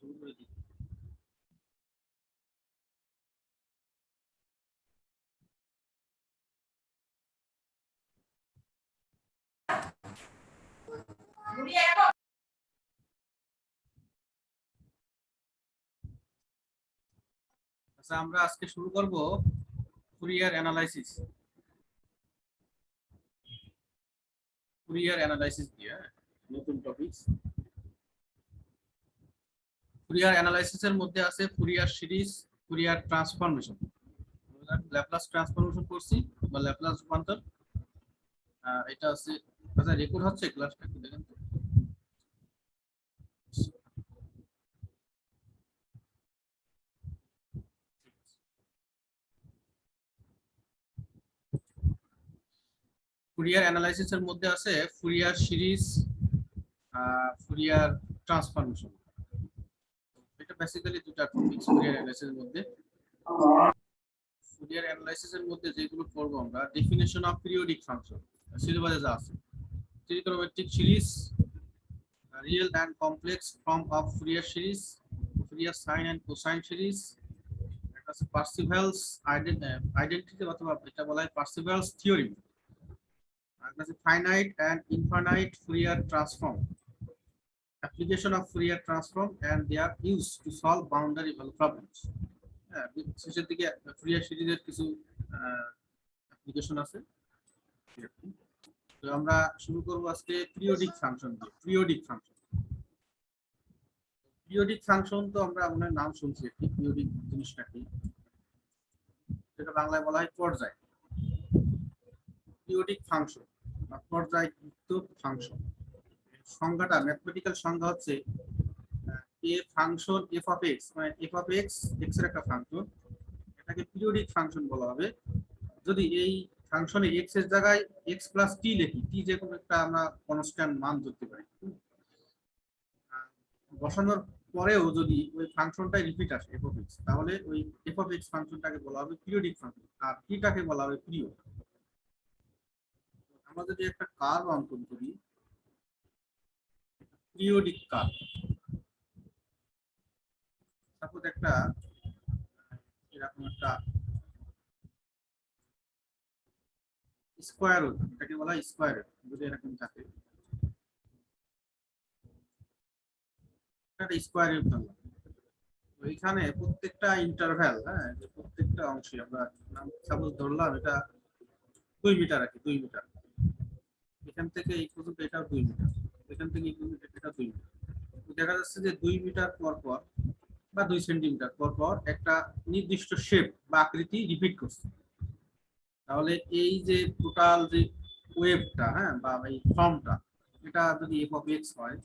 শুরু করে দিই। আচ্ছা, আমরা আজকে শুরু করব ফুরিয়ার অ্যানালাইসিস। ফুরিয়ার অ্যানালাইসিস দিয়ে নতুন টপিক। ফুরিয়ার অ্যানালাইসিসের মধ্যে আছে Fourier series, Fourier transformation. Laplace transformation করছি বা ল্যাপ্লাস রূপান্তর। এটা আছে। আচ্ছা, রেকর্ড হচ্ছে ক্লাসটা কি দেখেন তো। ফুরিয়ার অ্যানালাইসিসের মধ্যে আছে ফুরিয়ার সিরিজ, ফুরিয়ার ট্রান্সফরমেশন। এটা বেসিক্যালি দুটো টপিক ফুরিয়ার অ্যানালাইসিসের মধ্যে। ফুরিয়ার অ্যানালাইসিসের মধ্যে যেগুলো করব আমরা, ডেফিনিশন অফ পিরিয়ডিক ফাংশন সিলেবাসে যা আছে, trigonometric series, real and complex form of Fourier series, Fourier sine and cosine series, একটা আছে পার্সিভালস আইডেন্টিটি অথবা এটা বলা হয় পার্সিভালস থিওরি, আর একটা আছে finite and infinite Fourier transform, application of Fourier transform and their use to solve boundary value problems. শেষের দিকে ফুরিয়ার সিরিজের কিছু অ্যাপ্লিকেশন আছে। তো আমরা শুরু করব আজকে পিরিয়ডিক ফাংশন দিয়ে। পিরিয়ডিক ফাংশন, পিরিয়ডিক ফাংশন তো আমরা আপনার নাম শুনছি, একটি পিরিয়ডিক জিনিসটা কি, যেটা বাংলায় বলা হয় পর্যায়। পিরিয়ডিক ফাংশন বা পর্যায়যুক্ত ফাংশন সংজ্ঞাটা, ম্যাথমেটিক্যাল সংজ্ঞা হচ্ছে এ ফাংশন এফ অফ এক্স, মানে এফ অফ এক্স এক্স এর একটা ফাংশন, এটাকে পিরিয়ডিক ফাংশন বলা হবে যদি এই ফাংশনে এক্স এর জায়গায় এক্স প্লাস টি লিখি, টি যে কোনো একটা আমরা কনস্ট্যান্ট মান ধরতে পারি, বসানোর পরেও যদি ওই ফাংশনটাই রিপিট আসে এফ অফ এক্স, তাহলে ওই এফ অফ এক্স ফাংশনটাকে বলা হবে পিরিয়ডিক ফাংশন, আর টিটাকে বলা হবে পিরিয়ড। আমরা যদি একটা কার্ভ অঙ্কন করি, পিরিয়ডিক কার্ভ, সাপোজ একটা এরকম একটা স্কোয়ার, এটাকে বলা হয় স্কোয়ার, যদি এরকম থাকে একটা স্কোয়ার ওয়েভ ধরলাম। ওইখানে প্রত্যেকটা ইন্টারভ্যাল, হ্যাঁ, যে প্রত্যেকটা অংশে আমরা সাপোজ ধরলাম এটা 2 মিটার আছে, 2 মিটার, এখান থেকে এই পর্যন্ত এটাও 2 মিটার, এখান থেকে এই পর্যন্ত এটা 2 মিটার। দেখা যাচ্ছে যে 2 মিটার পর পর বা 2 সেন্টিমিটার পর পর একটা নির্দিষ্ট শেপ বা আকৃতি রিপিট করছে। তাহলে এই যে টোটাল যে ওয়েভটা, হ্যাঁ, বা এই ফর্মটা, এটা যদি এফ অফ এক্স হয়,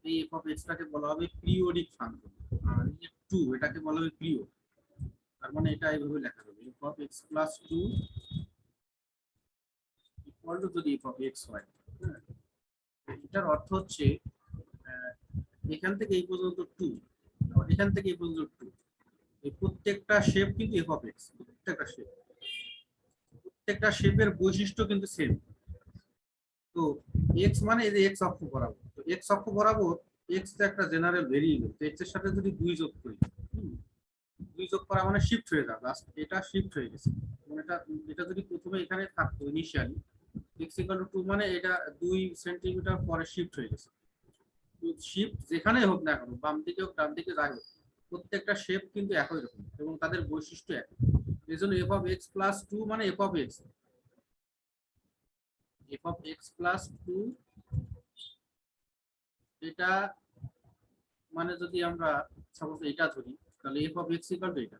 এই এফ অফ এক্সটাকে বলা হবে পিরিয়ডিক ফাংশন। আর এই যে 2, এটাকে বলা হবে পিরিয়ড। তার মানে এটা এইভাবে লেখা হবে F of x plus 2 equal to, যদি এফ অফ এক্স হয়, হ্যাঁ, এটার অর্থ হচ্ছে এখান থেকে এই পর্যন্ত 2, এখান থেকে এই পর্যন্ত 2, এই প্রত্যেকটা শেপ কিন্তু এফ অফ এক্স, প্রত্যেকটা শেপের বৈশিষ্ট্য কিন্তু সেম। তো এক্স মানে এই যে এক্স অক্ষ বরাবর, তো এক্স অক্ষ বরাবর এক্স একটা জেনারেল ভেরিয়েবল, তো এক্স এর সাথে যদি 2 যোগ করি, 2 যোগ করা মানে শিফট হয়ে যাবে, এটা শিফট হয়ে গেছে। মানে এটা এটা যদি প্রথমে এখানে থাকতো ইনিশিয়ালি এক্স ইকুয়াল টু 2, মানে এটা 2 সেন্টিমিটার পরে শিফট হয়ে গেছে। তো শিফট যেখানে হোক না কেন, বাম দিকে হোক ডান দিকে যাই হোক, প্রত্যেকটা শেপ কিন্তু একই রকম এবং তাদের বৈশিষ্ট্য একই। এই জন্য এফ অফ এক্স প্লাস 2 মানে F of x, F of x plus 2, এটা মানে যদি আমরা সাপোজ এটা ধরি, তাহলে F of x equal two এটা,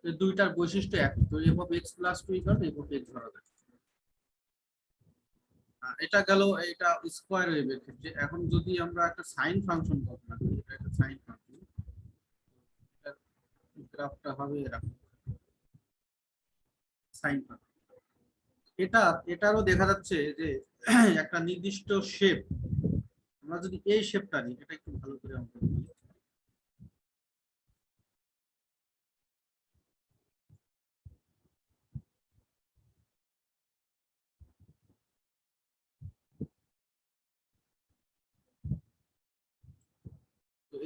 এই দুইটার বৈশিষ্ট্য একই, তো F of x plus 2 equal to F of x ধরা যায়। এটা গেল এটা স্কয়ার ওয়েভের ক্ষেত্রে। এখন যদি আমরা একটা সাইন ফাংশন কল্পনা করি, এটা একটা সাইন ফাংশন, এটার গ্রাফটা হবে এরকম সাইন ফাংশন। এটারও দেখা যাচ্ছে যে একটা নির্দিষ্ট শেপ, আমরা যদি এই শেপটা নিই, এটা একটু ভালো করে অঙ্কন করি।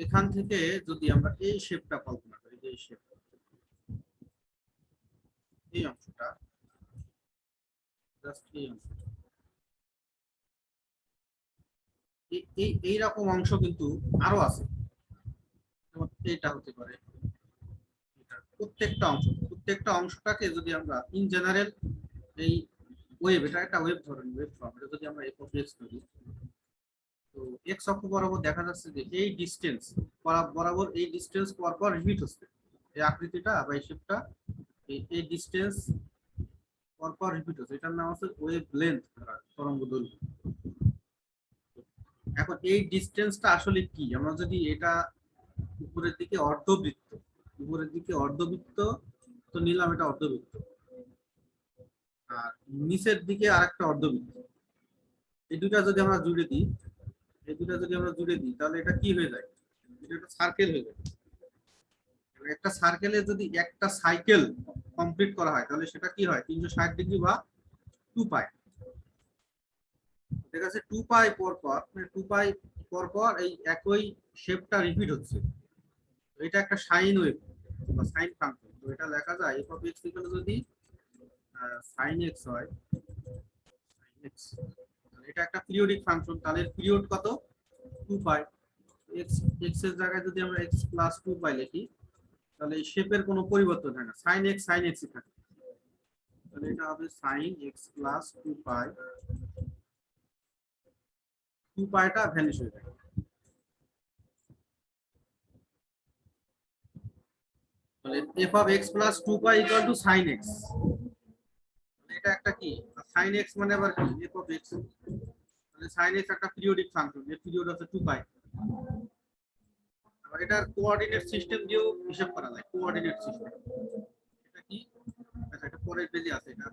এখান থেকে যদি আমরা এই শেপটা কল্পনা করি, যে এই শেপ, এই অংশটা, জাস্ট এই অংশটা, এইরকম অংশ কিন্তু আরো আছে। যেমন এইটা হতে পারে, প্রত্যেকটা অংশটাকে যদি আমরা ইন জেনারেল এই ওয়েভ, এটা একটা ওয়েভ ধরেন, ওয়েভ ফর্ম, এটা যদি আমরা এফ অফ এক্স ধরি, তো এক্স অক্ষ বরাবর দেখা যাচ্ছে যে এই ডিসটেন্স বরাবর, এই ডিসটেন্স পরপর রিপিট হচ্ছে, এই আকৃতিটা বা এই শেপটা, এই ডিসটেন্স পরপর রিপিট হচ্ছে, এটার নাম হচ্ছে ওয়েভ লেন্থ, তরঙ্গ দৈর্ঘ্য। এখন এই ডিসটেন্সটা আসলে কি, আমরা যদি এটা উপরের দিকে অর্ধবৃত্ত, তো নিলাম এটা অর্ধবৃত্ত, আর নিচের দিকে আরেকটা অর্ধবৃত্ত, এই দুটা যদি আমরা জুড়ে দিই, তাহলে এটা কি হয়ে যায়, এটা একটা সার্কেল হয়ে যায়। একটা সার্কেলে যদি একটা সাইকেল কমপ্লিট করা হয়, তাহলে সেটা কি হয়, 360 ডিগ্রি বা 2 পাই। ঠিক আছে, 2 পাই পরপর, মানে 2 পাই পরপর এই একই শেপটা রিপিট হচ্ছে, এটা একটা সাইন ওয়েভ বা সাইন ফাংশন। তো এটা লেখা যায় এফ অফ এক্স ইকুয়াল যদি সাইন এক্স হয়, এক্স, এটা একটা পিরিয়ডিক ফাংশন, তাহলে পিরিয়ড কত, 2 পাই। এক্স, এক্স এর জায়গায় যদি আমরা এক্স প্লাস 2 পাই লিখি, তাহলে এই শেপের কোনো পরিবর্তন হয় না, সাইন এক্সই থাকে, তাহলে এটা হবে সাইন এক্স প্লাস 2 পাই, 2 পাইটা ভ্যানিশ হয়ে যায়। তাহলে F of x plus 2 pi equal to sine x, এটা একটা কি, সাইন এক্স মানে আবার কি, এফ অফ এক্স, তাহলে সাইন এক্স একটা পিরিয়ডিক ফাংশন, এর পিরিয়ড হচ্ছে 2 পাই। আবার এটার কোঅর্ডিনেট সিস্টেম দিয়েও হিসাব করা যায়, কোঅর্ডিনেট সিস্টেম, এটা কি, আচ্ছা এটা পরের পেজে আছে, এটা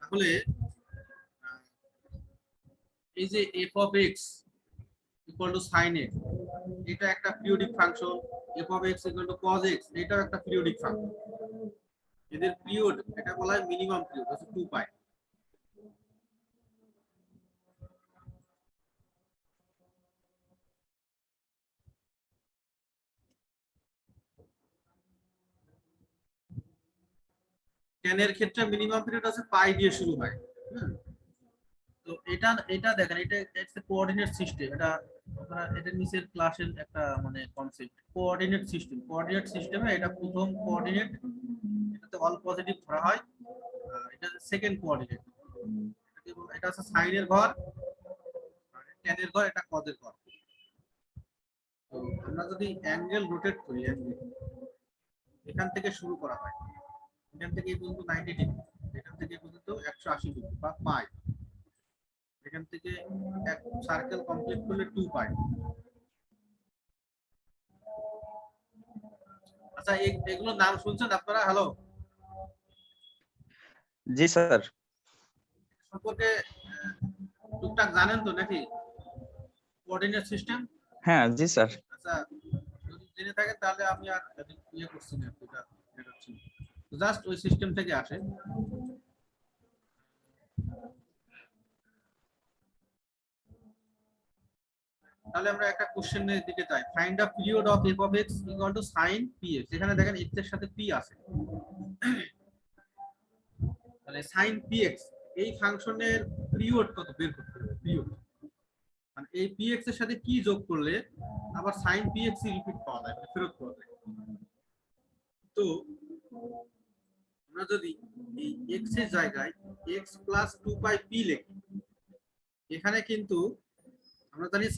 তাহলে এই যে f of x equal to sine x, এটা একটা periodic function, f of x equal to cos x, এটাও একটা পিরিয়ডিক ফাংশন। এদের পিরিয়ড, এটা বলা হয় মিনিমাম পিরিয়ড, হচ্ছে 2 পাই। tan এর ক্ষেত্রে মিনিমাম পিরিয়ড আছে পাই দিয়ে শুরু হয়। তো এটা এটা দেখেন, এটা একটা কোঅর্ডিনেট সিস্টেম, এটা আপনারা এটা নিচের ক্লাসের একটা মানে কনসেপ্ট, কোঅর্ডিনেট সিস্টেমে এটা প্রথম কোঅর্ডিনেট, এটাতে অল পজিটিভ ধরা হয়, এটা সেকেন্ড কোঅর্ডিনেট, এটা হচ্ছে সাইনের ঘর, আর tan এর ঘর, এটা কজের ঘর। তো আমরা যদি অ্যাঙ্গেল রোটেট করি, এখান থেকে শুরু করা হয়, এখান থেকে এই পর্যন্ত 90 ডিগ্রি, এখান থেকে এই পর্যন্ত 180 ডিগ্রি বা পাই, এখান থেকে এক সার্কেল কমপ্লিট করলে 2 পাই। আচ্ছা এগুলো নাম শুনছেন আপনারা, হ্যালো, জি স্যার। সম্পর্কে টুকটাক জানেন তো নাকি, কোঅর্ডিনেট সিস্টেম? হ্যাঁ জি স্যার। আচ্ছা যদি জেনে থাকেন তাহলে আমি আর ইয়ে করছি না, এটা জাস্ট ওই সিস্টেম থেকে আসে। তাহলে আমরা একটা কোশ্চেনের দিকে যাই, find the period of F of x equal to sine p x, এখানে দেখেন এক্স এর সাথে পি আছে, তাহলে সাইন পি এক্স এই ফাংশনের পিরিয়ড কত বের করতে হবে, পিরিয়ড মানে এই পি এক্স এর সাথে কি যোগ করলে আবার সাইন পি এক্স রিপিট পাওয়া যায়, মানে ফেরত পাওয়া যায়। তো আমরা যদি এই এক্স এর জায়গায় এক্স প্লাস 2 পাই পি লিখি, এখানে কিন্তু আমরা জানি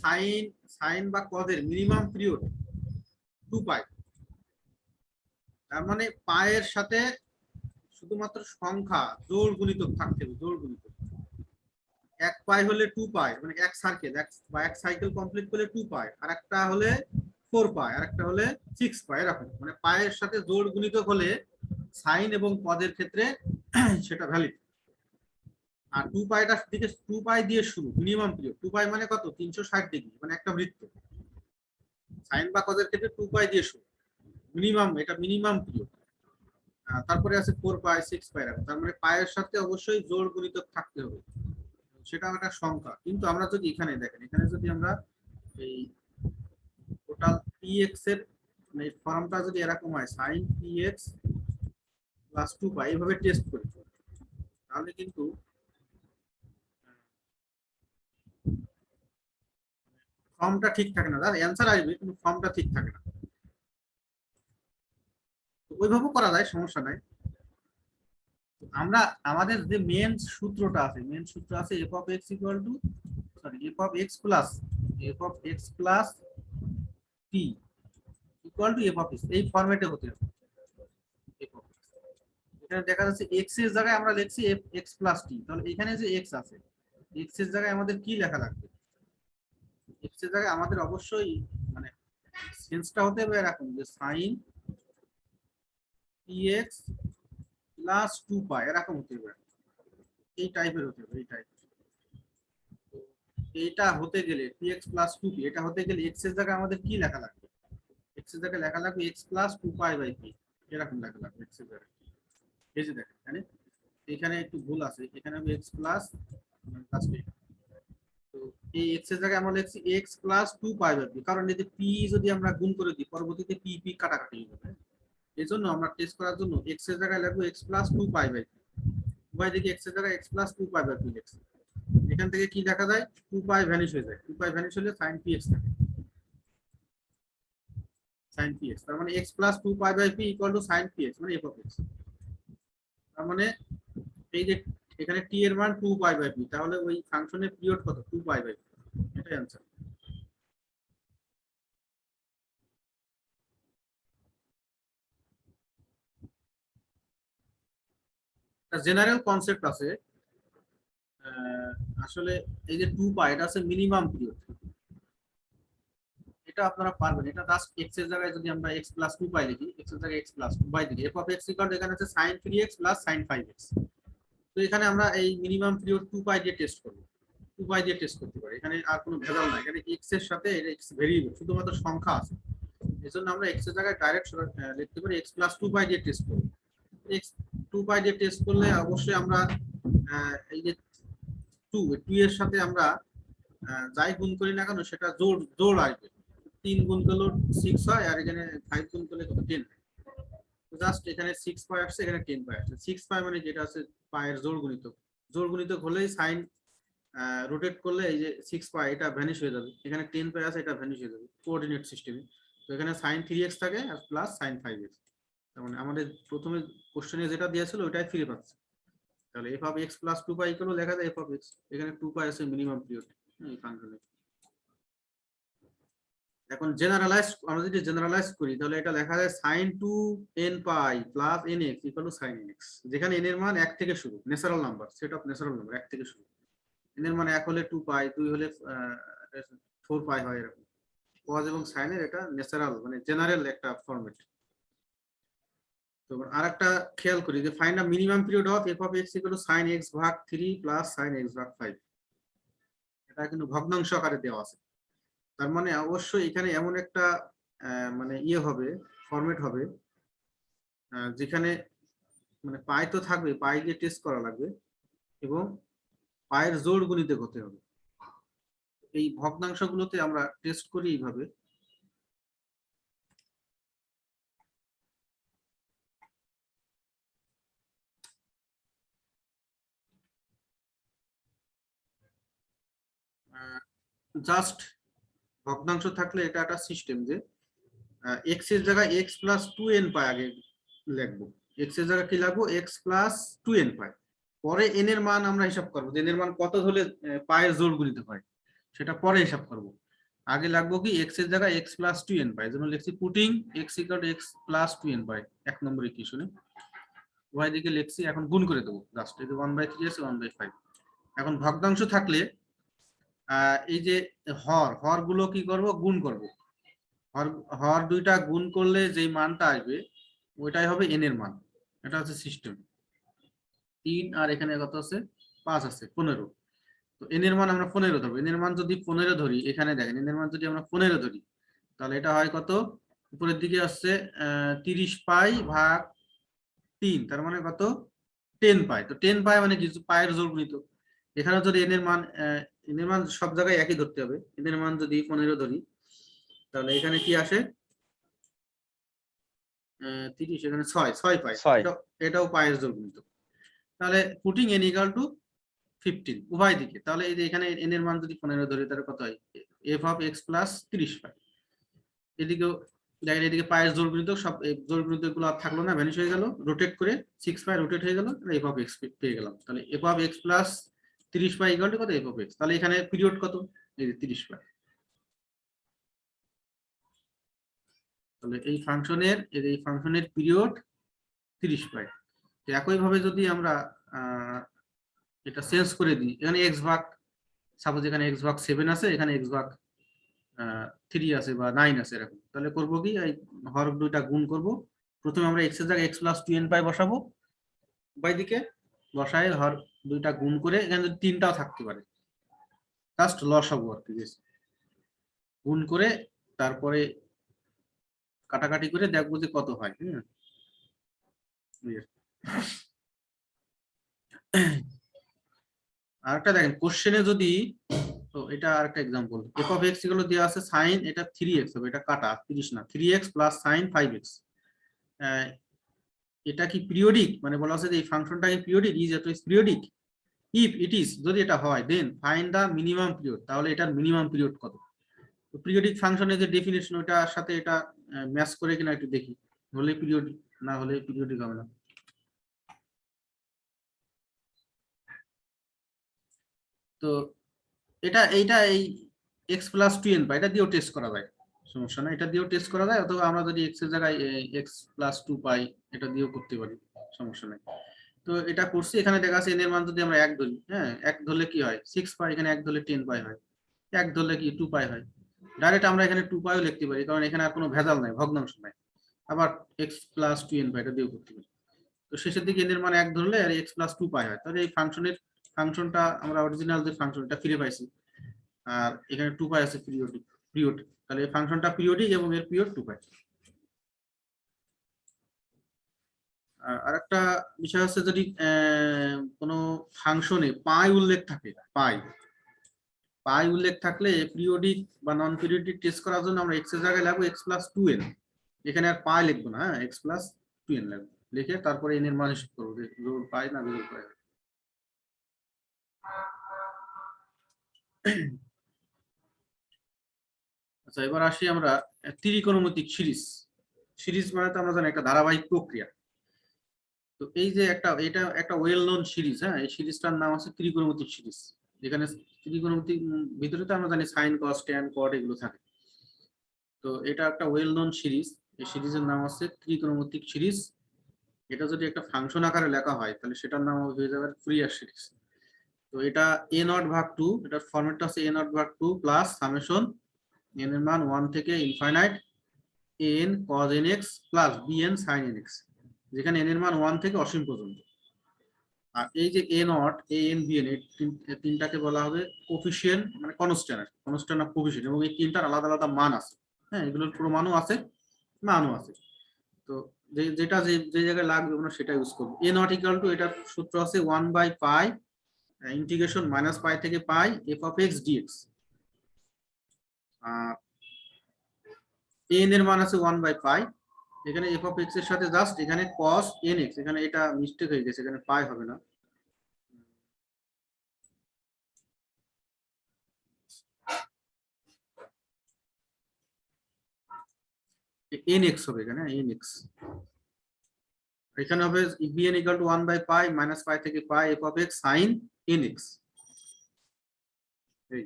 সাইন বা কজের মিনিমাম পিরিয়ড 2 পাই, তার মানে পায়ের সাথে শুধুমাত্র সংখ্যা জোড় গুণিতক থাকতে হবে, জোড় গুণিতক। 1 পাই হলে 2 পাই, মানে এক সার্কেল বা এক সাইকেল কমপ্লিট করলে 2 পাই, আর একটা হলে 4 পাই, আর একটা হলে 6 পাই, এরকম মানে পায়ের সাথে জোড় গুণিতক হলে সাইন এবং পদের ক্ষেত্রে সেটা ভ্যালিড। আর 2 পাইটার দিকে 2 পাই দিয়ে শুরু, মিনিমাম পিরিয়ড 2 পাই মানে কত, 360 ডিগ্রি, মানে একটা বৃত্ত। সাইন বা কজের ক্ষেত্রে 2 পাই দিয়ে শুরু, মিনিমাম, এটা মিনিমাম পিরিয়ড। তারপরে আছে 4 পাই 6 পাই এরকম। তার মানে পায়ের সাথে অবশ্যই জোড় গুণিতক থাকতে হবে, সেটা একটা সংখ্যা। কিন্তু আমরা যদি এখানে দেখেন, এখানে যদি আমরা এই টোটাল px এর মানে ফর্মটা যদি এরকম হয় sin px প্লাস 2 পাই এইভাবে টেস্ট করি, তাহলে কিন্তু ফর্মটা ঠিক থাকে না, তার অ্যান্সার আসবে কিন্তু ফর্মটা ঠিক থাকে না। তো ওইভাবেও করা যায়, সমস্যা নাই। আমরা আমাদের যে মেন সূত্রটা আছে, মেন সূত্র আছে f of x equal to f of x plus t equal to f of x, এই ফরম্যাটে হতে হবে। f of x এখানে দেখা যাচ্ছে x এর জায়গায় আমরা লিখছি x প্লাস t, তাহলে এখানে যে x আছে, x এর জায়গায় আমাদের কি লেখা লাগবে? x এর জায়গায় আমাদের অবশ্যই মানে সেন্সটা হতে হবে এরকম যে sin px প্লাস 2 পাই এরকম হতে হবে, এই টাইপের হতে হবে, এই টাইপ। এইটা হতে গেলে px প্লাস 2p, এটা হতে গেলে x এর জায়গায় আমাদের কি লেখা লাগবে? x এর জায়গায় লেখা লাগবে x plus 2 pi by p, এরকম লেখা লাগবে x এর জায়গায়। এই যে দেখেন এখানে, এখানে একটু ভুল আছে, এখানে হবে x প্লাস, তো এই x এর জায়গায় আমরা লিখছি x plus 2 pi by p, কারণ এই যে p যদি আমরা গুণ করে দিই পরবর্তীতে p p কাটাকাটি হবে। এজন্য আমরা টেস্ট করার জন্য x এর জায়গায় লিখব x plus 2 pi by p, উভয় দিকে x এর জায়গায় x plus 2 pi by p লিখছি। এখান থেকে কি লেখা যায়? 2 পাই ভ্যানিশ হয়ে যায়, 2 পাই ভ্যানিশ হলে sin px থাকে, sin px। তার মানে x plus 2 pi by p equal to sin px মানে f of x। তার মানে এই যে এখানে t এর মান 2 পাই বাই p, তাহলে ওই ফাংশনের পিরিয়ড কত? 2 পাই বাই p, এটাই आंसर। একটা জেনারেল কনসেপ্ট আছে, আসলে এই যে 2 পাই এটা আছে মিনিমাম পিরিয়ড, এটা আপনারা পারবেন। এটা জাস্ট x এর জায়গায় যদি আমরা x প্লাস 2 পাই লিখি, x এর জায়গায় x প্লাস 2 পাই দিকে f of x equal to এখানে আছে sin 3x plus sin 5x। তো এখানে আমরা এই মিনিমাম পিরিয়ড 2 পাই দিয়ে টেস্ট করব, 2 পাই দিয়ে টেস্ট করতে পারি, এখানে আর কোনো ভেজাল নাই। এখানে x এর সাথে x ভেরিয়েবল শুধুমাত্র সংখ্যা আছে, এজন্য আমরা x এর জায়গায় ডাইরেক্ট লিখতে পারি x প্লাস 2 পাই দিয়ে টেস্ট করব। x 2 পাই দিয়ে টেস্ট করলে অবশ্যই আমরা এই যে 2 এর সাথে আমরা যাই গুণ করি না কেন সেটা জোড় জোড় আসবে। 3 গুণ করলে 6 হয়, আর এখানে 5 গুণ করলে কত? 10। জাস্ট এখানে 6 পাই আসছে, এখানে 10 পাই আসছে। 6 পাই মানে যেটা আছে পায়ের জোড় গুণিতক, জোড় গুণিতক হলেই সাইন রোটেট করলে এই যে 6 পাই এটা ভ্যানিশ হয়ে যাবে, এখানে 10 পাই আছে এটা ভ্যানিশ হয়ে যাবে কোঅর্ডিনেট সিস্টেমে। তো এখানে sin 3x থাকে আর প্লাস sin 5x, তার মানে আমাদের প্রথমে কোশ্চেনে যেটা দিয়েছিল ওটাই ফিরে পাচ্ছে। তাহলে f of x প্লাস 2 পাই করে লেখা যায় f of x, এখানে 2 পাই আছে মিনিমাম পিরিয়ড এই ফাংশনে। এখন জেনারেলাইজ, আমরা যদি জেনারেলাইজ করি তাহলে এটা লেখা যায় sin 2n pi plus nx equal to sin nx, যেখানে n এর মান 1 থেকে শুরু, natural number, set of natural number 1 থেকে শুরু। n এর মান 1 হলে 2 পাই, 2 হলে 4 পাই হয় এরকম। cos এবং sin এর এটা ন্যাচারাল মানে জেনারেল একটা ফরম্যাট। তো আরেকটা খেয়াল করি যে find a minimum period of f of x equal to sin x ভাগ 3 প্লাস sin x ভাগ 5, এটা কিন্তু ভগ্নাংশ আকারে দেওয়া আছে। তার মানে অবশ্যই এখানে এমন একটা মানে ইয়ে হবে, ফরম্যাট হবে যেখানে মানে পাই তো থাকবে, পাই দিয়ে টেস্ট করা লাগবে এবং পায়ের জোড় গুণিতক হতে হবে। এই ভগ্নাংশগুলোতে আমরা টেস্ট করি এইভাবে। জাস্ট ভগ্নাংশ থাকলে এটা একটা সিস্টেম যে এক্স এর জায়গায় এক্স প্লাস 2n পাই আগে লিখবো, এক্স এর জায়গায় কি লিখবো? এক্স প্লাস 2n পাই, পরে n এর মান আমরা হিসাব করবো যে n এর মান কত হলে পায়ের জোড় গুণিতক হয় সেটা পরে হিসাব করব। আগে লাগবো কি এক্স এর জায়গায় এক্স প্লাস 2n পাই, যেমন লিখছি putting x equal to x plus 2n পাই 1 নম্বর ইকুয়েশনে, উভয় দিকে লিখছি। এখন গুণ করে দেবো, জাস্ট এই যে 1/3 আছে 1/5। এখন ভগ্নাংশ থাকলে এই যে হর গুলো কি করব? গুণ করব। হর দুইটা গুণ করলে যে মানটা আসবে ওইটাই হবে n এর মান, এটা হচ্ছে সিস্টেম। 3 আর এখানে কত আছে? 5 আছে, 15। তো n এর মান আমরা 15 ধরবো। n এর মান যদি 15 ধরি, এখানে দেখেন n এর মান যদি আমরা 15 ধরি তাহলে এটা হয় কত? উপরের দিকে আসছে 30 পাই ভাগ 3, তার মানে কত 10 পাই। তো 10 পাই মানে কিছু পায়ের জোড়গুণিত। এখানে যদি n এর মান সব জায়গায় একই ধরতে হবে। n এর মান যদি 15 ধরি তাহলে এখানে কি আসে 30, এখানে 6 পাই। 6 এটাও পায়ের জোড়গুণিত। তাহলে পুটিং n ইকুয়াল টু 15 উভয় দিকে। তাহলে এই যে এখানে n এর মান যদি 15 ধরি তাহলে কত হয় f অফ x প্লাস 30 পাই। এদিকেও দেখেন এদিকে পায়ের জোড়গুণিত, সব জোড়গুণিত গুলো আর থাকলো না, ভ্যানিশ হয়ে গেল। রোটেট করে 6 পাই রোটেট হয়ে গেল, f অফ x পেয়ে গেলাম। তাহলে f of x plus 30 pi equal two কত f অফ x। তাহলে এখানে পিরিয়ড কত, এই যে 30 পাই। তাহলে এই ফাংশনের পিরিয়ড 30 পাই। তো একই ভাবে যদি আমরা এটা চেঞ্জ করে দিই, এখানে x ভাগ, সাপোজ এখানে x ভাগ 7 আছে, এখানে x ভাগ 3 আছে বা 9 আছে এরকম, তাহলে করব কি এই হর দুইটা গুণ করব। প্রথমে আমরা x এর জায়গায় x প্লাস 2n পাই বসাবো, উভয় দিকে বসায় হর দুইটা গুণ করে, এখানে যদি 3টাও থাকতে পারে জাস্ট লসাগু আর কি, গুণ করে তারপরে কাটাকাটি করে দেখবো যে কত হয়। আরেকটা দেখেন কোশ্চেনে যদি, তো এটা আরেকটা এক্সাম্পল, f অফ x গুলো দেওয়া আছে sin, এটা 3x হবে, এটা কাটা 30 না, 3x প্লাস sin 5x। এটা কি পিরিয়ডিক, মানে বলা আছে যে এই ফাংশনটা কি periodic, is it is periodic. If it is, যদি এটা হয়, then find the minimum period. তাহলে এটার মিনিমাম পিরিয়ড কত। তো পিরিয়ডিক ফাংশনের যে ডেফিনিশন ওটার সাথে এটা ম্যাচ করে কিনা একটু দেখি, হলে পিরিয়ডিক, না হলে পিরিয়ডিক হবে না। তো এইটা এই x প্লাস 2n পাই, এটা দিয়েও টেস্ট করা যায়, সমস্যা না, এটা দিয়েও টেস্ট করা যায়। অথবা আমরা যদি x এর জায়গায় x প্লাস 2 পাই, এটা দিয়েও করতে পারি, সমস্যা নাই। তো এটা করছি, এখানে দেখা আছে n এর মান যদি আমরা 1 ধরি, হ্যাঁ 1 ধরলে কি হয় 6 পাই, এখানে 1 ধরলে 10 পাই হয়, 1 ধরলে কি 2 পাই হয়। ডাইরেক্ট আমরা এখানে 2 পাইও লিখতে পারি, কারণ এখানে আর কোনো ভেজাল নাই, ভগ্নাংশ নাই। আবার x প্লাস 2n পাই, এটা দিয়েও করতে পারি। তো শেষের দিকে n এর মান 1 ধরলে আর x প্লাস 2 পাই হয়, তাহলে এই ফাংশনটা আমরা অরিজিনাল যে ফাংশনটা ফিরে পাইছি, আর এখানে 2 পাই আছে পিরিয়ড, তাহলে এই ফাংশনটা পিরিয়ডিক এবং এর পিরিয়ড 2 পাই। আর একটা বিষয় হচ্ছে, যদি কোনো ফাংশনে পাই উল্লেখ থাকে, পাই উল্লেখ থাকলে পিরিয়ডিক বা নন পিরিয়ডিক টেস্ট করার জন্য আমরা x এর জায়গায় লিখব x প্লাস 2n, এখানে আর পাই লিখবো না, হ্যাঁ x প্লাস 2n লিখবো, লিখে তারপরে n এর মান হিসাব করবো যে জোর পাই না জোর পাই। আচ্ছা, এবার আসি আমরা ত্রিকোণমিতিক সিরিজ মানে তো আমরা জানি একটা ধারাবাহিক প্রক্রিয়া। তো এই যে এটা একটা ওয়েল নোন সিরিজ, হ্যাঁ এই সিরিজটার নাম আছে ত্রিকোণমিতিক সিরিজ। এখানে ত্রিকোণমিতিক ভিতরে তো আমরা জানি সাইন কস ট্যান কট এগুলো থাকে। তো এটা একটা ওয়েল নোন সিরিজ, এই সিরিজের নাম আছে ত্রিকোণমিতিক সিরিজ। এটা যদি একটা ফাংশন আকারে লেখা হয় তাহলে সেটার নাম হয়ে যাবে ফুরিয়ার সিরিজ। তো এটা a নট ভাগ 2, এটার ফরম্যাটটা আছে a নট ভাগ 2 প্লাস সামেশন n এর মান 1 থেকে infinite an cos nx plus bn sin nx, যেখানে n এর মান 1 থেকে অসীম পর্যন্ত। আর এই যে a নট an bn এই তিনটাকে বলা হবে কোফিশিয়েন্ট, মানে কনস্ট্যান্ট অফ কোফিশিয়েন্ট, এবং এই তিনটার আলাদা আলাদা মান আছে, হ্যাঁ এগুলোর প্রমাণও আছে, মানও আছে। তো যেটা যে জায়গায় লাগবে আমরা সেটা ইউজ করব। a নট ইকুয়াল টু, এটার সূত্র আছে 1 by pi integration minus pi থেকে pi f of x dx। n এর মান আছে 1 বাই পাই, এখানে f অফ x এর সাথে জাস্ট এখানে cos nx, এখানে এটা মিস্টেক হয়ে গেছে, এখানে পাই হবে না, nx হবে এখানে, nx এখানে হবে bn equal to 1 by pi minus pi থেকে pi f of x sin nx, এই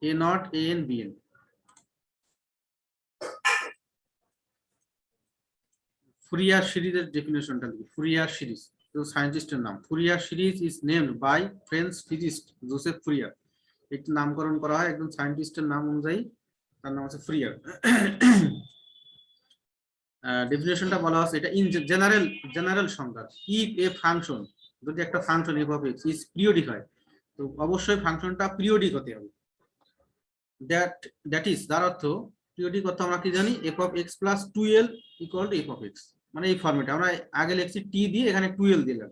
a naught an bn। Fourier সিরিজের ডেফিনেশনটা লিখি, ফুরিয়ার সিরিজ, তো সায়েন্টিস্টের নাম। Fourier series is named by French physicist Joseph Fourier. একটি নামকরণ করা হয় একজন সায়েন্টিস্টের নাম অনুযায়ী, তার নাম আছে ফুরিয়ার। ডেফিনেশনটা বলা আছে, এটা ইন জেনারেল সংজ্ঞা। ইফ এ ফাংশন, যদি একটা function f of x is periodic হয়, তো অবশ্যই ফাংশনটা পিরিয়ডিক হতে হবে। দ্যাট ইজ, যার অর্থ পিরিয়ডিক অর্থ আমরা কি জানি, f of x plus 2l equal to f of x। মানে এই ফরম্যাটে আমরা আগে লিখছি টি দিয়ে এখানে 12 দিলাম,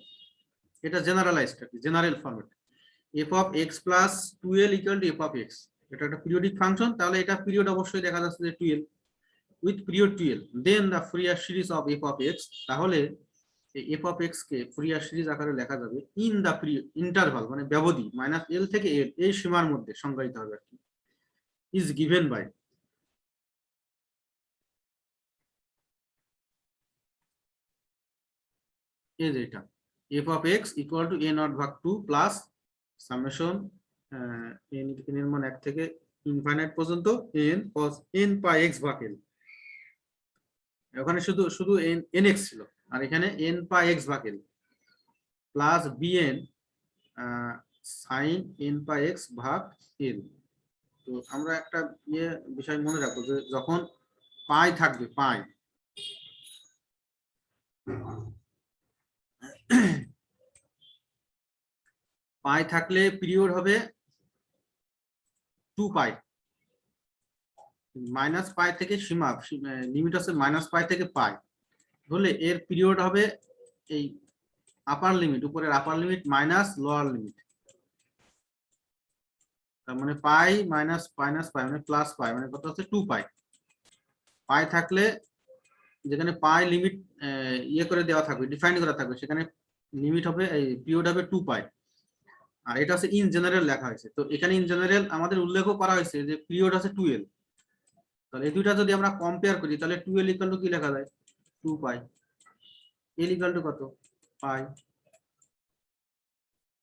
এটা জেনারেলাইজড আর কি, general format. F of x plus 12 equal to F of x, এটা একটা পিরিয়ডিক ফাংশন, তাহলে এটা পিরিয়ড অবশ্যই দেখা যাচ্ছে যে 12 with period 12, then the Fourier series of F of x, তাহলে এফ অফ এক্স কে ফুরিয়ার সিরিজ আকারে লেখা যাবে ইন দ্য ইন্টারভাল মানে ব্যবধি মাইনাস এল থেকে এল, এই সীমার মধ্যে সংজ্ঞায়িত হবে আর কি, ইজ গিভেন বাই, এই যে এটা F of x equal to a naught ভাগ 2 প্লাস সামেশন এন এর মান 1 থেকে ইনফাইনাইট পর্যন্ত এন cos n পাই এক্স ভাগ এল, ওখানে শুধু শুধু এন এন এক্স ছিল, আর এখানে এন পাই এক্স ভাগ এল প্লাস বিএন সাইন এন পাই এক্স ভাগ এল। তো আমরা একটা বিষয় মনে রাখবো যে যখন পাই থাকবে, পাই পাই থাকলে পিরিয়ড হবে 2 পাই, মাইনাস পাই থেকে সীমা লিমিট আছে মাইনাস পাই থেকে পাই, ধরলে এর পিরিয়ড হবে এই আপার লিমিট, উপরের আপার লিমিট মাইনাস লোয়ার লিমিট, তার মানে পাই মাইনাস মাইনাস পাই মানে প্লাস পাই, মানে কত হচ্ছে 2 পাই। পাই থাকলে যেখানে পাই লিমিট করে দেওয়া থাকবে, ডিফাইন করা থাকবে, সেখানে লিমিট হবে এই পিরিয়ড হবে 2 পাই, আর এটা হচ্ছে ইন জেনারেল লেখা হয়েছে। তো এখানে ইন জেনারেল আমাদের উল্লেখও করা হয়েছে যে পিরিয়ড আছে 12, তাহলে এই দুইটা যদি আমরা কম্পেয়ার করি তাহলে 12 ইকুয়াল টু কি লেখা যায় 2 পাই, এল ইকুয়াল টু কত পাই,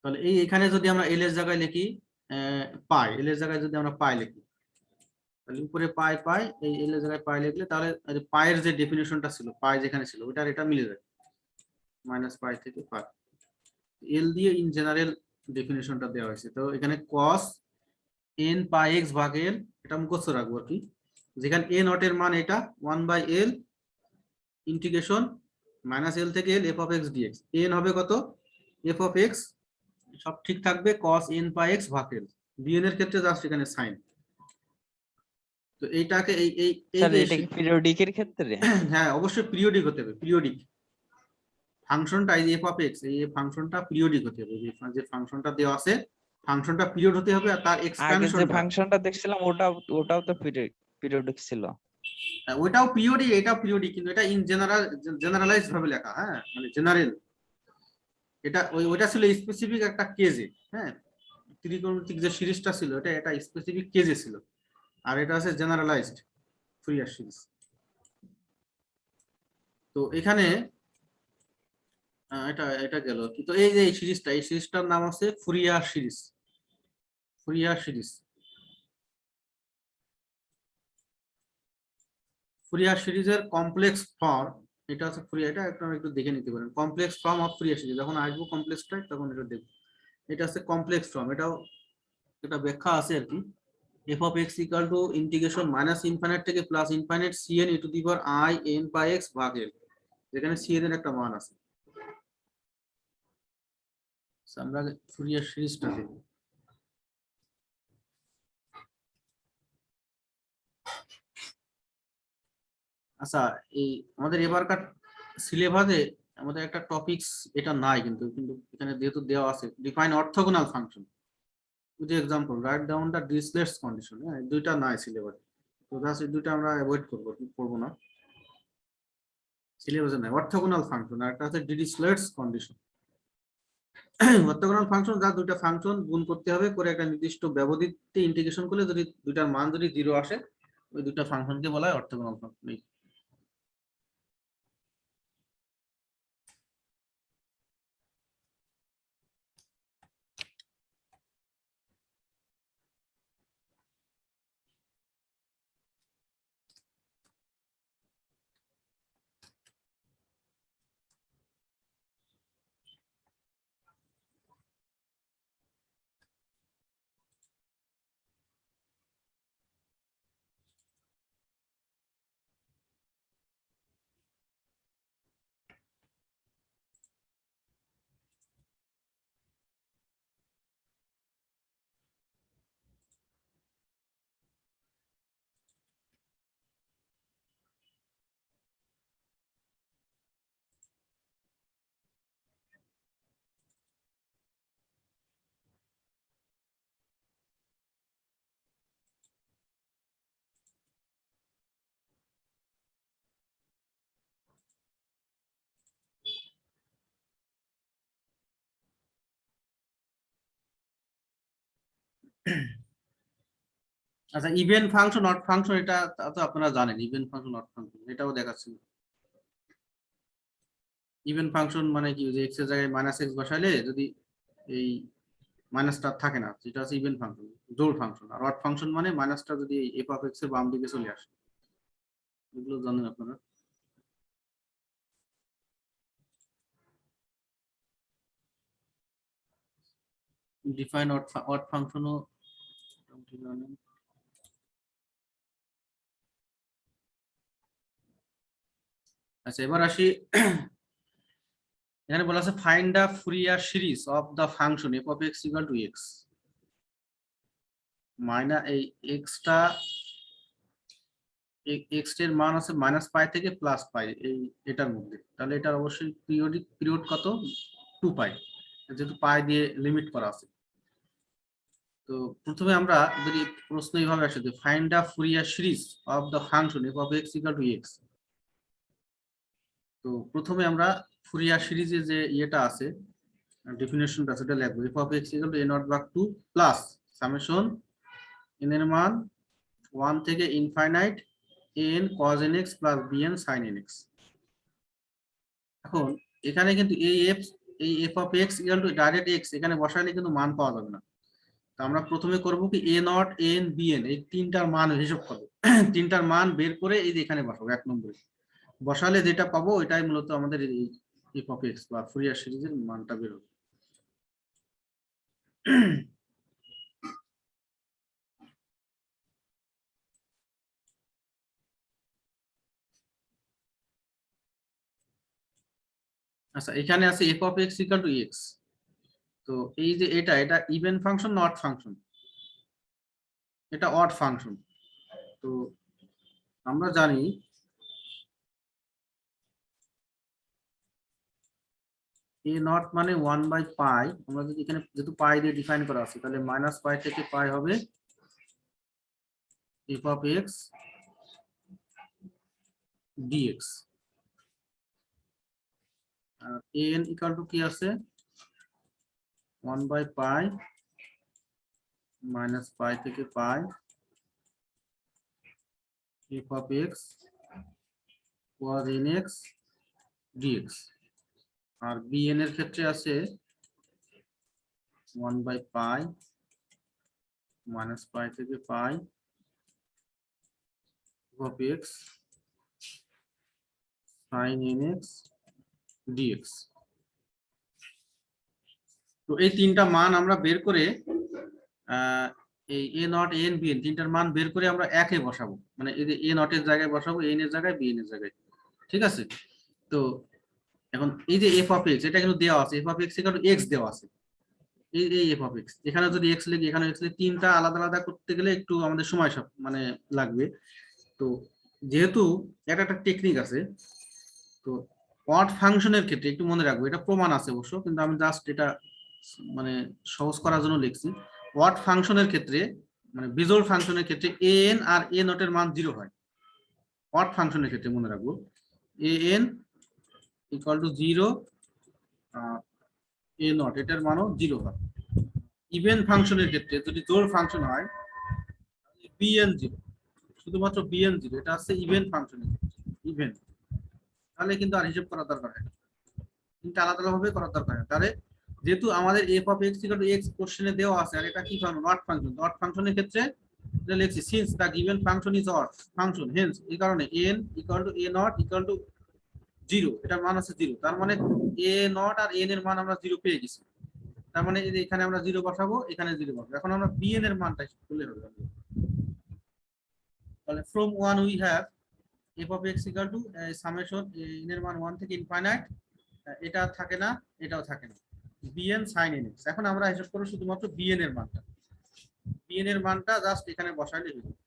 তাহলে এই এখানে যদি আমরা এল এর জায়গায় লিখি পাই, এল এর জায়গায় যদি আমরা পাই লিখি, তাহলে উপরে পাই পাই এই এল এর জায়গায় পাই লিখলে তাহলে পাইয়ের যে ডেফিনিশনটা ছিল পাই যেখানে ছিল ওটার এটা মিলে যায়, মাইনাস পাই থেকে পাই, এল দিয়ে ইন জেনারেল ডেফিনিশনটা দেওয়া হয়েছে। তো এখানে cos n পাই এক্স ভাগ এল, এটা মুখস্থ রাখবো আর কি, যেখানে এ নট এর মান এটা 1/l ইন্টিগ্রেশন মাইনাস এল থেকে l f of x dx, n হবে কত এফ অফ এক্স, সব ঠিক থাকবে cos n পাই এক্স ভাগ এল, বিএন এর ক্ষেত্রে জাস্ট এখানে সাইন। তো এইটাকে এই এই স্যার এটা কি পিরিয়ডিকের ক্ষেত্রে? হ্যাঁ অবশ্যই পিরিয়ডিক হতে হবে, পিরিয়ডিক ফাংশনটা এই এফ অফ এক্স, এই ফাংশনটা পিরিয়ডিক হতে হবে, যে ফাংশনটা দেওয়া আছে ফাংশনটা পিরিয়ড হতে হবে, আর তার আগে যে এক্সপ্যানশনটা ফাংশনটা দেখছিলাম ওটাও তো পিরিয়ডিক ছিল। ওইটাও পিরিয়ডিক এটাও পিরিয়ডিক, কিন্তু এটা ইন জেনারেলাইজড ভাবে লেখা, হ্যাঁ মানে জেনারেল, এটা ওইটা ছিল স্পেসিফিক একটা কেজে, হ্যাঁ ত্রিকোণমিতিক যে সিরিজটা ছিল এটা এটা স্পেসিফিক কেজে ছিল, আর এটা আছে জেনারেলাইজড ফুরিয়ার সিরিজ। তো এখানে এটা এটা গেল কি, তো এই যে এই সিরিজটার নাম আছে Fourier series, Fourier series, Fourier সিরিজের কমপ্লেক্স ফর্ম, এটা হচ্ছে ফুরিয়ার, এটা একটু দেখে নিতে পারেন, complex form of Fourier series, যখন আসবো কমপ্লেক্স টাইপ তখন এটা দেখবো, এটা হচ্ছে কমপ্লেক্স ফর্ম, এটাও এটা ব্যাখ্যা আছে আর কি, F of x equal to integration minus infinite থেকে plus infinite C N E to the power I N by X ভাগ এল, যেখানে সিএন এর একটা মান আছে। আমরা ফুরিয়ার সিরিজটা দেখব। আচ্ছা, এই আমাদের এবারকার সিলেবাসে আমাদের একটা টপিকস এটা নাই, কিন্তু কিন্তু এখানে যেহেতু দেওয়া আছে define orthogonal function with example write down the Dirichlet's condition, হ্যাঁ দুইটা নাই সিলেবাসে, তো জাস্ট এই দুইটা আমরা অ্যাভয়েড করবো না, সিলেবাসে নাই অর্থোগোনাল ফাংশন, আর একটা আছে ডিরিচলেটস কন্ডিশন। অর্থোগোনাল ফাংশন যা দুইটা ফাংশন গুণ করতে হবে, করে একটা নির্দিষ্ট ব্যবধিতে ইন্টিগ্রেশন করলে যদি দুইটার মান যদি 0 আসে, ওই দুইটা ফাংশনকে বলা হয় অর্থোগোনাল ফাংশন। আচ্ছা, ইভেন ফাংশন নট ফাংশন এটা তো আপনারা জানেন, ইভেন ফাংশন নট ফাংশন এটাও দেখাচ্ছি। ইভেন ফাংশন মানে কি, যে এক্স এর জায়গায় মাইনাস এক্স বসাইলে যদি এই মাইনাসটা থাকে না, যেটা হচ্ছে ইভেন ফাংশন, জোড় ফাংশন। আর অড ফাংশন মানে মাইনাসটা যদি এফ অফ এক্স এর বাম দিকে চলে আসে, এগুলো জানেন আপনারা। ডিফাইন অড ফাংশনও মোটামুটি জানেন। আচ্ছা, এবার আসি, এখানে বলা আছে find the Fourier series of the function f of x equal to x. এই এক্সটা, এক্স এর মান আছে মাইনাস পাই থেকে প্লাস পাই, এটার মধ্যে, তাহলে এটার অবশ্যই পিরিয়ড কত, 2 পাই, যেহেতু পাই দিয়ে লিমিট করা আছে। তো প্রথমে আমরা যদি প্রশ্ন এইভাবে আসে, find the Fourier series of the function f of x equal to x. তো প্রথমে আমরা ফুরিয়ার সিরিজে যে ইয়েটা আছে, ডেফিনেশনটা সেটা লিখবো। F of x equal to a naught ভাগ 2 প্লাস সামেশন এন এর মান 1 থেকে infinite n cos n x plus b n sine N x. এখন এখানে কিন্তু এই f of x equal to direct x এখানে বসাইলে কিন্তু মান পাওয়া যাবে না। তো আমরা প্রথমে করব কি, এ নট এন বি এন এই তিনটার মান হিসাব করবো। তিনটার মান বের করে এই যে এখানে বসাবো 1 নম্বরে। বসালে যেটা পাবো এটাই মূলত আমাদের এই এফ অফ এক্স বা ফুরিয়ার সিরিজের মানটা বের হবে। আচ্ছা, এখানে আছে F of x equal to x. তো এই যে এটা ইভেন ফাংশন না অড ফাংশন? এটা অড ফাংশন। তো আমরা জানি এ নট মানে 1/পাই। আমরা যদি এখানে যেহেতু পাই দিয়ে ডিফাইন করা আছে, তাহলে মাইনাস পাই থেকে পাই হবে এফ অফ এক্স ডিএক্স। আর এন ইকুয়াল টু কি আছে, 1/পাই মাইনাস পাই থেকে pi F of X cos nx dx। আর bn এর ক্ষেত্রে আছে 1/পাই মাইনাস পাই থেকে pi F of X sin nx dx। তো এই তিনটা মান আমরা বের করে এই এ নট এন বিএন তিনটার মান বের করে আমরা একে বসাবো, মানে এই যে এ নটের জায়গায় বসাবো এন এর জায়গায় বিএন এর জায়গায়। ঠিক আছে? তো এখন এই যে এফ অফ এক্স এটা কিন্তু দেওয়া আছে, F of x equal to x দেওয়া আছে। এই এফ অফ এক্স এখানে যদি এক্স লিখি, এখানে এক্স লিখি, তিনটা আলাদা আলাদা করতে গেলে একটু আমাদের সময় সব মানে লাগবে। তো যেহেতু এটা একটা টেকনিক আছে, তো অড ফাংশনের ক্ষেত্রে একটু মনে রাখবো, এটা প্রমাণ আছে অবশ্য, কিন্তু আমি জাস্ট এটা মানে সহজ করার জন্য লিখছি। অড ফাংশনের ক্ষেত্রে মানে বিজোড় ফাংশনের ক্ষেত্রে এ এন আর এ নটের মান 0 হয়। অড ফাংশনের ক্ষেত্রে মনে রাখবো A N equal to 0, A not এটার মানও 0 হয়। ইভেন ফাংশনের ক্ষেত্রে যদি জোড় ফাংশন হয় বিএন 0, শুধুমাত্র বিএন 0, এটা হচ্ছে ইভেন ফাংশনের ক্ষেত্রে ইভেন। তাহলে কিন্তু আর হিসাব করার দরকার হয় না, কিন্তু আলাদা ভাবে করার দরকার হয়। তাহলে যেহেতু আমাদের F of x equal to x কোশ্চেনে দেওয়া আছে, আর এটা কি ফাংশন, নট ফাংশন। নট ফাংশনের ক্ষেত্রে এটা লিখছি since the given function is odd function, hence এই কারণে n equal to a naught equal to 0, এটার মান আছে 0। তার মানে এ নট আর এন এর মান আমরা 0 পেয়ে গেছি। তার মানে এই যে এখানে আমরা 0 বসাবো, এখানে 0 বসাবো। এখন আমরা বিএন এর মানটা তুলে হবে। তাহলে from 1 we have F of x equal two summation n এর মান 1 থেকে ইনফাইনাইট, এটা থাকে না, এটাও থাকে না, bn sin nx। এখন আমরা হিসাব করব শুধুমাত্র bn এর মানটা, bn এর মানটা জাস্ট এখানে বসাইলে হয়ে যাবে।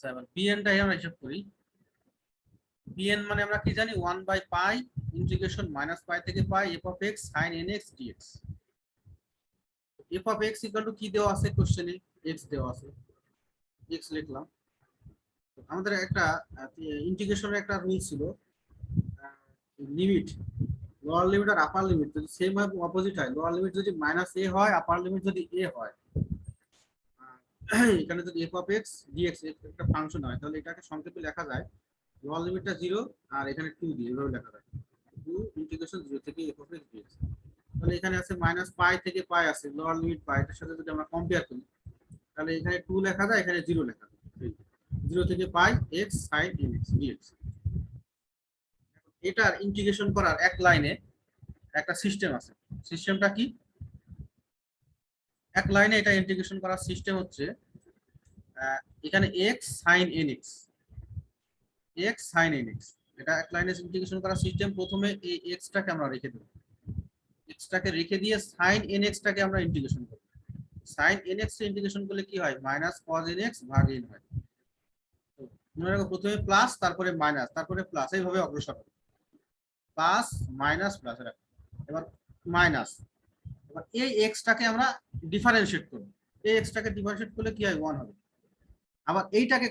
আচ্ছা এবার পিএনটাই আমরা হিসাব করি। পিএন মানে আমরা কি জানি 1 by pi integration minus pi থেকে pi F of X sine N X DX. F of x equal to কি দেওয়া আছে কোশ্চেনে, এক্স দেওয়া আছে, এক্স লিখলাম। আমাদের একটা ইন্টিগ্রেশনের একটা রুল ছিল, লিমিট লোয়ার লিমিট আর আপার লিমিট যদি সেম হয় অপোজিট হয়, লোয়ার লিমিট যদি মাইনাস এ হয় আপার লিমিট যদি এ হয়, এখানে যদি এফ অফ এক্স ডিএক্স একটা ফাংশন হয় তাহলে এটাকে সংক্ষেপে লেখা যায় লোয়ার লিমিটটা 0 আর এখানে 2 দিয়ে এভাবে লেখা যায় 2 ইন্টিগ্রেশন 0 থেকে এফ অফ এক্স ডিএক্স। তাহলে এখানে আছে মাইনাস পাই থেকে পাই আছে লোয়ার লিমিট পাই, এটার সাথে যদি আমরা কম্পেয়ার করি তাহলে এখানে 2 লেখা যায় এখানে 0 লেখা যায়, 0 থেকে pi X sine N X DX. এটার ইন্টিগ্রেশন করার এক লাইনে একটা সিস্টেম আছে। সিস্টেমটা কি? এক লাইনে এটা ইন্টিগ্রেশন করার সিস্টেম হচ্ছে এখানে x sin nx, x sin nx এটা এক লাইনে ইন্টিগ্রেশন করার সিস্টেম। প্রথমে এই x টাকে আমরা রেখে দেব, x টাকে রেখে দিয়ে sin nx টাকে আমরা ইন্টিগ্রেশন করব। sin nx কে ইন্টিগ্রেশন করলে কি হয় মাইনাস cos nx ভাগ n হয়। তো মনে রাখো প্রথমে প্লাস তারপরে মাইনাস তারপরে প্লাস এইভাবে অগ্রসর হবে, প্লাস মাইনাস প্লাস। এবার মাইনাস, এবার এই x টাকে আমরা ডিফারেন্সিয়েট করব, এই x টাকে ডিফারেন্সিয়েট করলে কি হয় 1 হবে। আবার এইটাকে